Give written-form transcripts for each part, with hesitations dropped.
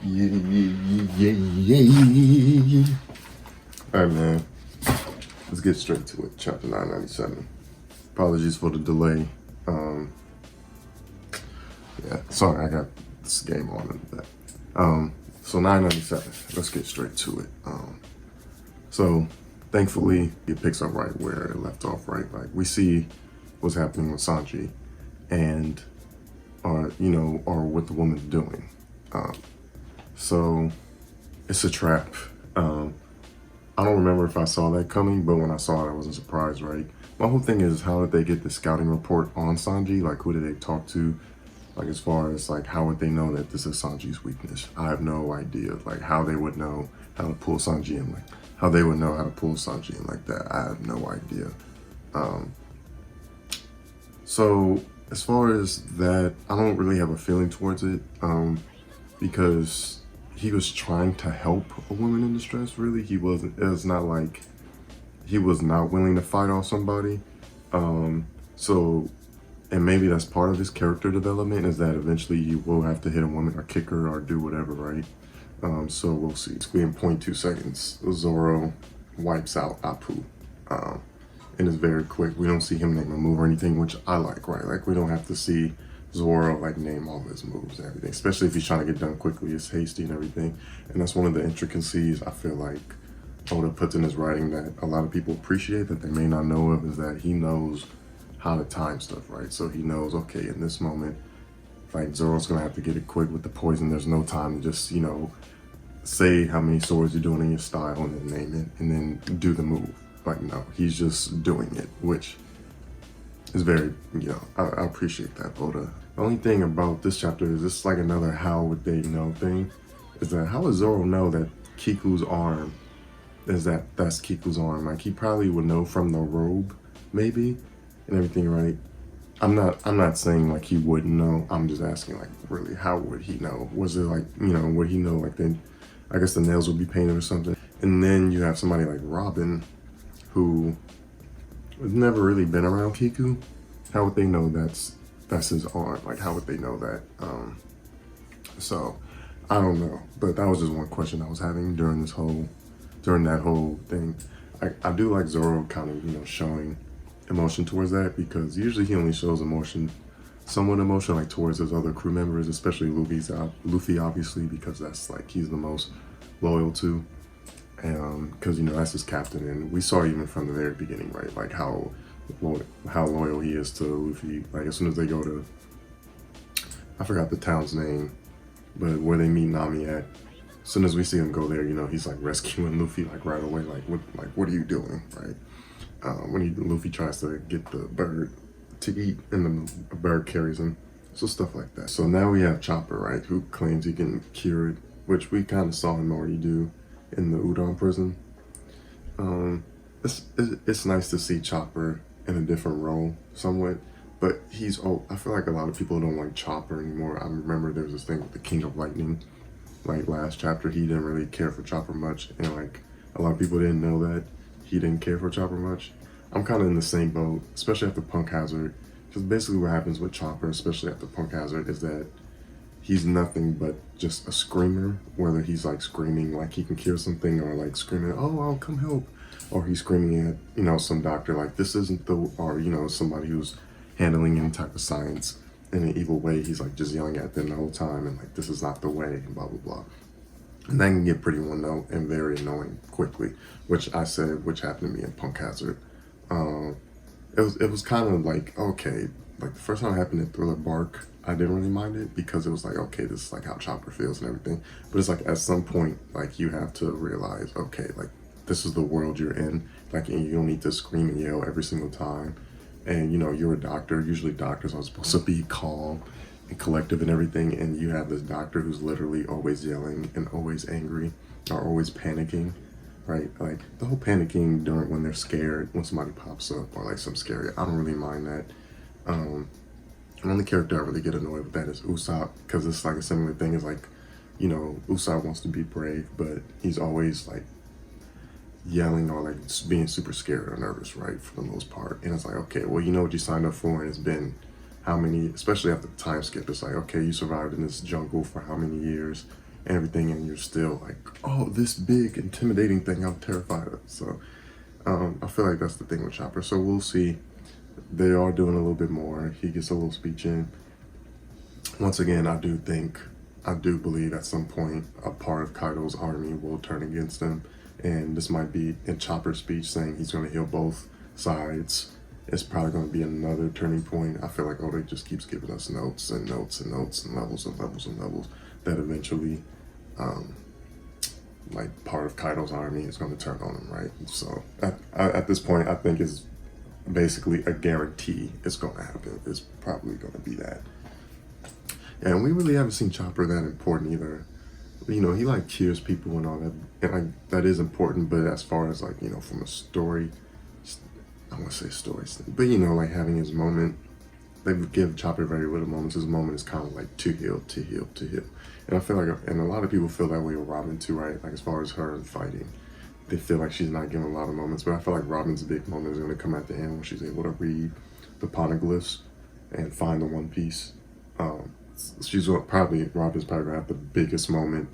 Yeah. All right, man. Let's get straight to it. Chapter 997. Apologies for the delay. Yeah, sorry, I got this game on in the back. So 997. Let's get straight to it. So thankfully, it picks up right where it left off. Right, like we see what's happening with Sanji, and or what the woman's doing. So it's a trap. I don't remember if I saw that coming, but when I saw it, I wasn't surprised, right? My whole thing is, how did they get the scouting report on Sanji? Like, who did they talk to? Like, as far as, like, how would they know that this is Sanji's weakness? I have no idea, like, how they would know how to pull Sanji in, like, how they would know how to pull Sanji in like that. I have no idea. So, as far as that, I don't really have a feeling towards it, because he was trying to help a woman in distress, really. It's not like he was not willing to fight off somebody. So, and maybe that's part of his character development, is that eventually you will have to hit a woman or kick her or do whatever, right? So we'll see. In 0.2 seconds, Zoro wipes out Appu. And it's very quick. We don't see him name a move or anything, which I like, right? Like, we don't have to see Zoro like name all his moves and everything, especially if he's trying to get done quickly. It's hasty and everything, and that's one of the intricacies I feel like Oda puts in his writing that a lot of people appreciate that they may not know of, is that he knows how to time stuff, right? So he knows, okay, in this moment, like, Zoro's gonna have to get it quick with the poison. There's no time to just, say how many swords you're doing in your style and then name it and then do the move. Like, no, he's just doing it, which is very, I appreciate that, Oda. The only thing about this chapter is it's like another how would they know thing. Is that, how would Zoro know that Kiku's arm that's Kiku's arm? Like, he probably would know from the robe, maybe, and everything, right? I'm not saying like he wouldn't know. I'm just asking, like, really, how would he know? Was it like, would he know, like, then I guess the nails would be painted or something? And then you have somebody like Robin, who has never really been around Kiku. How would they know that's his arm? Like, how would they know that? So I don't know, but that was just one question I was having during that whole thing. I do like Zoro kind of, showing emotion towards that, because usually he only shows somewhat emotion, like, towards his other crew members, especially Luffy, obviously, because that's, like, he's the most loyal to, and because that's his captain, and we saw even from the very beginning, right, like how loyal he is to Luffy. Like, as soon as they go to, I forgot the town's name, but where they meet Nami at, as soon as we see him go there, he's like rescuing Luffy, like, right away, like, what are you doing, right? When Luffy tries to get the bird to eat, and the bird carries him. So stuff like that. So now we have Chopper, right, who claims he can cure it, which we kind of saw him already do in the Udon prison. It's nice to see Chopper in a different role somewhat, but I feel like a lot of people don't like Chopper anymore. I remember there was this thing with the King of Lightning, like last chapter, he didn't really care for Chopper much, and like a lot of people didn't know that he didn't care for Chopper much. I'm kind of in the same boat, especially after Punk Hazard, because basically what happens with Chopper, especially after Punk Hazard, is that he's nothing but just a screamer, whether he's like screaming like he can cure something, or like screaming, oh, I'll come help, or he's screaming at, some doctor, like, this isn't or, somebody who's handling any type of science in an evil way. He's like just yelling at them the whole time, and like, this is not the way, and blah, blah, blah. And that can get pretty one-note and very annoying quickly, which happened to me in Punk Hazard. It was kind of like, okay, like the first time it happened in Thriller Bark, I didn't really mind it, because it was like, okay, this is like how Chopper feels and everything. But it's like, at some point, like, you have to realize, okay, like, this is the world you're in, like, and you don't need to scream and yell every single time. And you're a doctor. Usually doctors are supposed to be calm and collective and everything, and you have this doctor who's literally always yelling and always angry, or always panicking, right? Like, the whole panicking during when they're scared, when somebody pops up, or like some scary, I don't really mind that. The only character I really get annoyed with that is Usopp, because it's like a similar thing. It's like, Usopp wants to be brave, but he's always like yelling or like being super scared or nervous, right, for the most part. And it's like, okay, well, you know what you signed up for, and it's been how many, especially after the time skip, it's like, okay, you survived in this jungle for how many years, and everything, and you're still like, oh, this big intimidating thing I'm terrified of. So I feel like that's the thing with Chopper. So we'll see. They are doing a little bit more. He gets a little speech in. Once again, I do believe at some point a part of Kaido's army will turn against him, and this might be in Chopper's speech saying he's going to heal both sides. It's probably going to be another turning point. I feel like Oda just keeps giving us notes and notes and notes and levels and levels and levels that eventually, like, part of Kaido's army is going to turn on him, right? So at this point, I think it's basically a guarantee it's going to happen. It's probably going to be that. And we really haven't seen Chopper that important either. You know, he like cures people and all that, and like that is important. But as far as like, you know, from a story, I want to say stories, but you know, like having his moment, they give Chopper very little moments. His moment is kind of like to heal, to heal, to heal. And I feel like, and a lot of people feel that way with Robin too, right? Like as far as her fighting, they feel like she's not getting a lot of moments. But I feel like Robin's big moment is going to come at the end when she's able to read the poneglyphs and find the One Piece. Robin's probably gonna have the biggest moment,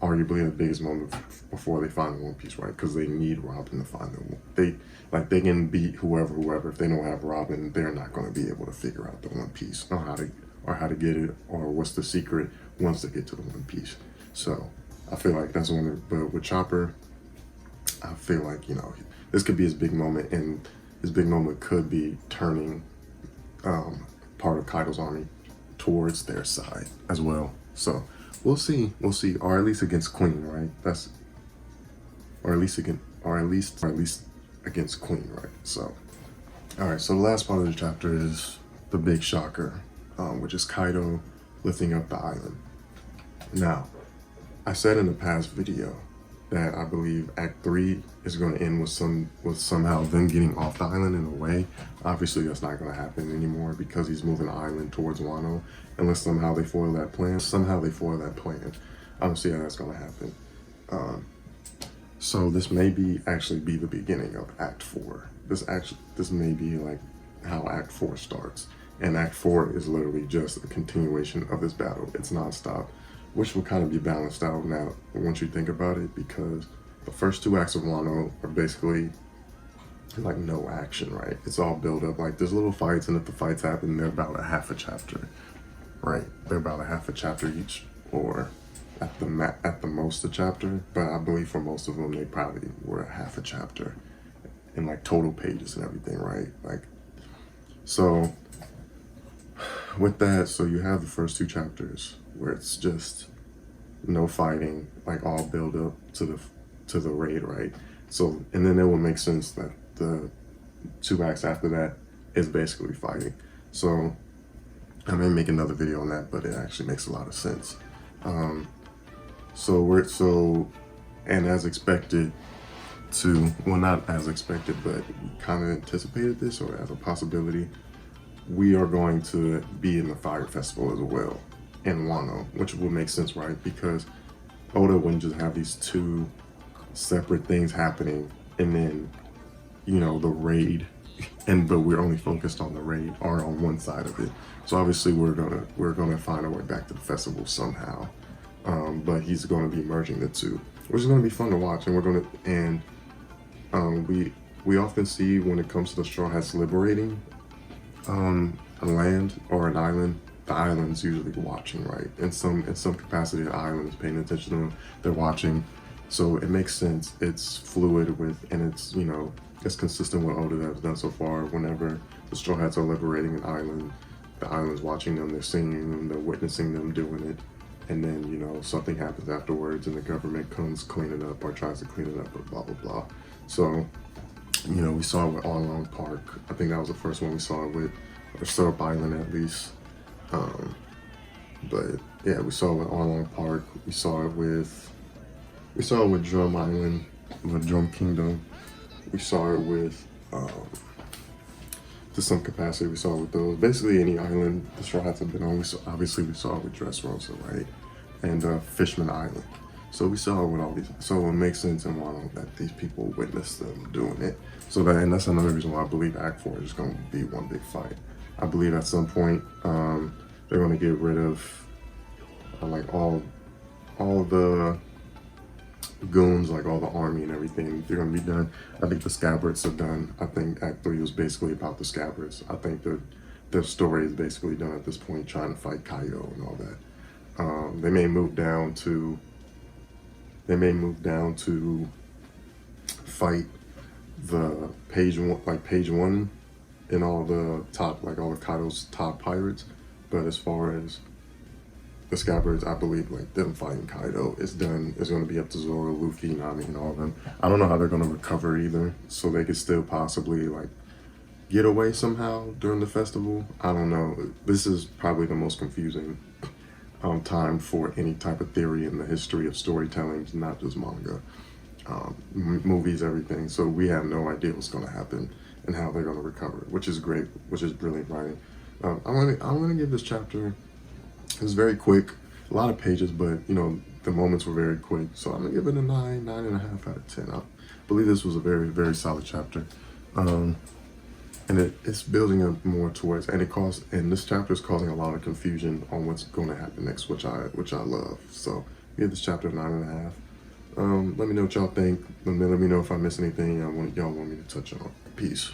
arguably the biggest moment before they find the One Piece, right? Because they need Robin to find them. They can beat whoever. If they don't have Robin, they're not going to be able to figure out the One Piece or how to get it, or what's the secret once they get to the One Piece. So I feel like that's but with Chopper, I feel like, you know, this could be his big moment, and his big moment could be turning part of Kaido's army towards their side as well. So we'll see, or at least against Queen, right? Or at least against Queen, right? So, all right. So the last part of the chapter is the big shocker, which is Kaido lifting up the island. Now, I said in the past video that I believe Act 3 is going to end with somehow them getting off the island in a way. Obviously, that's not going to happen anymore because he's moving the island towards Wano, unless somehow they foil that plan. I don't see how that's going to happen. So this may actually be the beginning of Act 4. This may be like how Act 4 starts. And Act 4 is literally just a continuation of this battle. It's nonstop, which will kind of be balanced out now once you think about it, because the first 2 acts of Wano are basically like no action, right? It's all build up. Like there's little fights, and if the fights happen, they're about a half a chapter, right? They're about a half a chapter each, or at the most a chapter. But I believe for most of them, they probably were a half a chapter in like total pages and everything, right? Like, so with that, so you have the first 2 chapters where it's just no fighting, like all build up to the raid, right? So, and then it will make sense that the 2 acts after that is basically fighting. So I may make another video on that, but it actually makes a lot of sense. And as expected not as expected, but we kind of anticipated this, or as a possibility, we are going to be in the Fire Festival as well in Wano, which will make sense, right? Because Oda wouldn't just have these 2 separate things happening and then, you know, the raid, but we're only focused on the raid or on one side of it. So obviously we're gonna find our way back to the festival somehow. But he's gonna be merging the 2, which is gonna be fun to watch, and we often see when it comes to the Straw Hats liberating a land or an island, the island's usually watching, right? In some capacity, the island is paying attention to them. They're watching, so it makes sense. It's fluid and it's, you know, it's consistent with Oda has done so far. Whenever the Straw Hats are liberating an island, the island's watching them. They're seeing them. They're witnessing them doing it, and then, you know, something happens afterwards, and the government comes clean it up or tries to clean it up, or blah blah blah. So, you know, we saw it with Arlong Park. I think that was the first one we saw it with, or Syrup Island at least. But yeah, we saw it with Arlong Park. We saw it with Drum Island, with Drum Kingdom. We saw it with, to some capacity, we saw it with those. Basically any island the Straw Hats have been on. Obviously we saw it with Dressrosa, right? And Fishman Island. So we saw it with all these. So it makes sense in Wano that these people witnessed them doing it. And that's another reason why I believe Act 4 is going to be one big fight. I believe at some point they're going to get rid of like all all the goons, like all the army and everything, they're gonna be done. I think the Scabbards are done. I think Act 3 was basically about the Scabbards. I think the story is basically done at this point, trying to fight Kaido and all that. They may move down to fight the page one and all the top, like all of Kaido's top pirates. But as far as the Scabbards, I believe like them fighting Kaido is done. It's going to be up to Zoro, Luffy, Nami, and all of them. I don't know how they're going to recover either, so they could still possibly like get away somehow during the festival. I don't know. This is probably the most confusing time for any type of theory in the history of storytelling, not just manga, movies, everything. So we have no idea what's going to happen and how they're going to recover, which is great, which is brilliant writing. I'm gonna give this chapter. It was very quick, a lot of pages, but you know the moments were very quick. So I'm gonna give it a 9.5 out of 10. I believe this was a very, very solid chapter. And it's building up more towards, and this chapter is causing a lot of confusion on what's going to happen next, which I love. So give this chapter a 9.5. Let me know what y'all think. Let me know if I missed anything y'all want me to touch on. Peace.